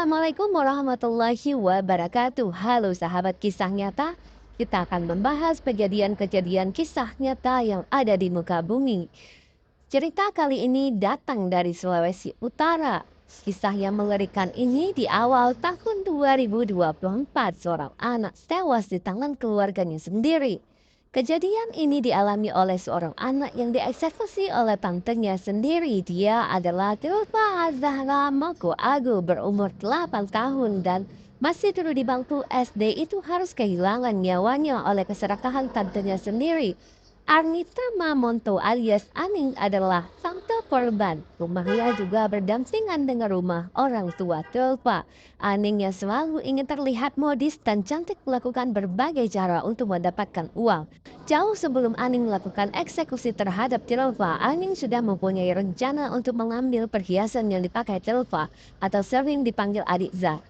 Assalamualaikum warahmatullahi wabarakatuh. Halo sahabat kisah nyata. Kita akan membahas kejadian-kejadian kisah nyata yang ada di muka bumi. Cerita kali ini datang dari Sulawesi Utara. Kisah yang mengerikan ini di awal tahun 2024 seorang anak tewas di tangan keluarganya sendiri. Kejadian ini dialami oleh seorang anak yang dieksekusi oleh tantenya sendiri. Dia adalah Tilfa Zahra Moko Agu berumur 8 tahun dan masih duduk di bangku SD itu harus kehilangan nyawanya oleh keserakahan tantenya sendiri. Arnita Mamonto alias Aning adalah tante korban. Rumahnya juga berdampingan dengan rumah orang tua Tilfa. Aning yang selalu ingin terlihat modis dan cantik melakukan berbagai cara untuk mendapatkan uang. Jauh sebelum Aning melakukan eksekusi terhadap Tilfa, Aning sudah mempunyai rencana untuk mengambil perhiasan yang dipakai Tilfa atau sering dipanggil Adik Zah.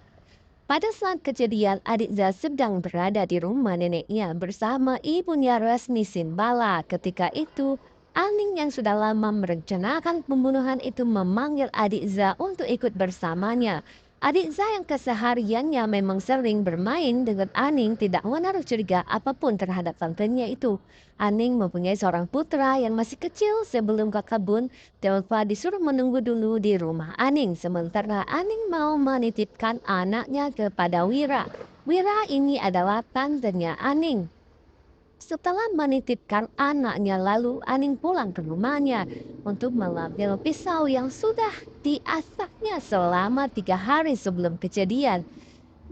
Pada saat kejadian, Adik Zah sedang berada di rumah neneknya bersama ibunya Resmi Simbala. Ketika itu, Aning yang sudah lama merencanakan pembunuhan itu memanggil Adik Zah untuk ikut bersamanya. Adik Zah yang kesehariannya memang sering bermain dengan Aning tidak menaruh curiga apapun terhadap tantenya itu. Aning mempunyai seorang putra yang masih kecil sebelum ke kebun. Tilfa disuruh menunggu dulu di rumah Aning. Sementara Aning mau menitipkan anaknya kepada Wira. Wira ini adalah tantenya Aning. Setelah menitipkan anaknya lalu Aning pulang ke rumahnya untuk mengambil pisau yang sudah diasahnya selama 3 hari sebelum kejadian.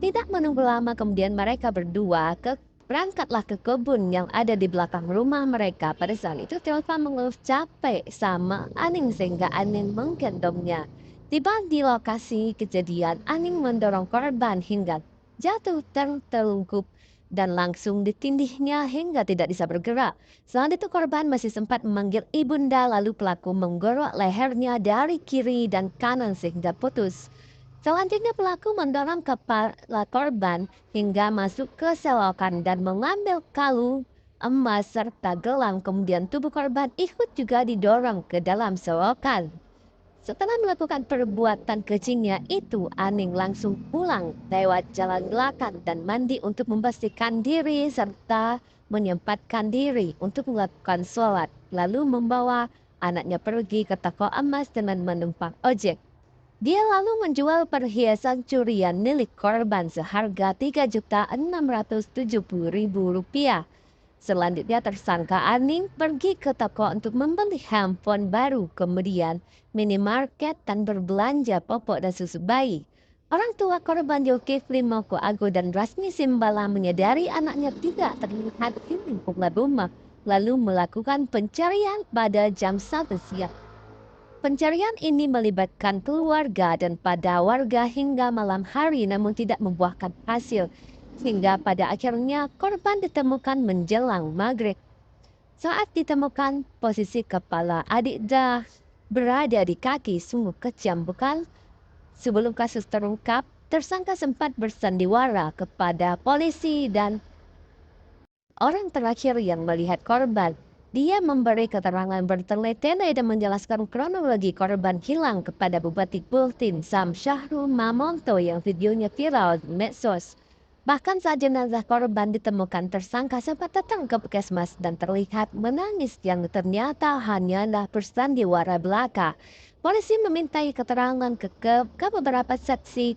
Tidak menunggu lama kemudian mereka berdua berangkatlah ke kebun yang ada di belakang rumah mereka. Pada saat itu Tilfa mengeluh capek sama Aning sehingga Aning menggendongnya. Tiba di lokasi kejadian, Aning mendorong korban hingga jatuh tertelungkup dan langsung ditindihnya hingga tidak bisa bergerak. Saat itu korban masih sempat memanggil ibunda lalu pelaku menggorok lehernya dari kiri dan kanan sehingga putus. Selanjutnya pelaku mendorong kepala korban hingga masuk ke selokan dan mengambil kalung emas serta gelang. Kemudian tubuh korban ikut juga didorong ke dalam selokan. Setelah melakukan perbuatan kejinya itu, Aning langsung pulang lewat jalan belakang dan mandi untuk membersihkan diri serta menyempatkan diri untuk melakukan sholat. Lalu membawa anaknya pergi ke toko emas dengan menumpang ojek. Dia lalu menjual perhiasan curian milik korban seharga Rp3.670.000. Selanjutnya tersangka Aning pergi ke toko untuk membeli handphone baru, kemudian minimarket dan berbelanja popok dan susu bayi. Orang tua korban Zulkifli Moko Ago dan Rasmi Simbala menyadari anaknya tidak terlihat di lingkungan rumah, lalu melakukan pencarian pada jam 1 siang. Pencarian ini melibatkan keluarga dan pada warga hingga malam hari namun tidak membuahkan hasil. Hingga pada akhirnya korban ditemukan menjelang maghrib. Saat ditemukan posisi kepala Adik Zah berada di kaki, sungguh kejam bukan? Sebelum kasus terungkap, tersangka sempat bersandiwara kepada polisi dan orang terakhir yang melihat korban. Dia memberi keterangan bertele-tele dan menjelaskan kronologi korban hilang kepada Bupati Bultin Sam Syahrul Mamonto yang videonya viral di medsos. Bahkan saat jenazah korban ditemukan, tersangka sempat datang ke puskesmas dan terlihat menangis yang ternyata hanyalah bersandiwara belaka. Polisi memintai keterangan ke beberapa saksi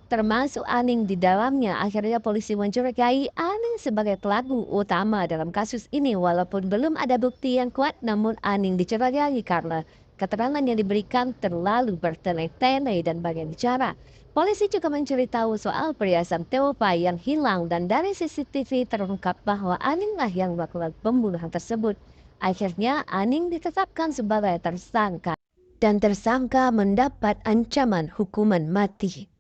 termasuk Aning di dalamnya. Akhirnya polisi mencurigai Aning sebagai pelaku utama dalam kasus ini. Walaupun belum ada bukti yang kuat, namun Aning dicurigai karena keterangan yang diberikan terlalu bertele-tele dan banyak bicara. Polisi juga mencari tahu soal perhiasan Tilfa yang hilang dan dari CCTV terungkap bahwa Aninglah yang melakukan pembunuhan tersebut. Akhirnya Aning ditetapkan sebagai tersangka dan tersangka mendapat ancaman hukuman mati.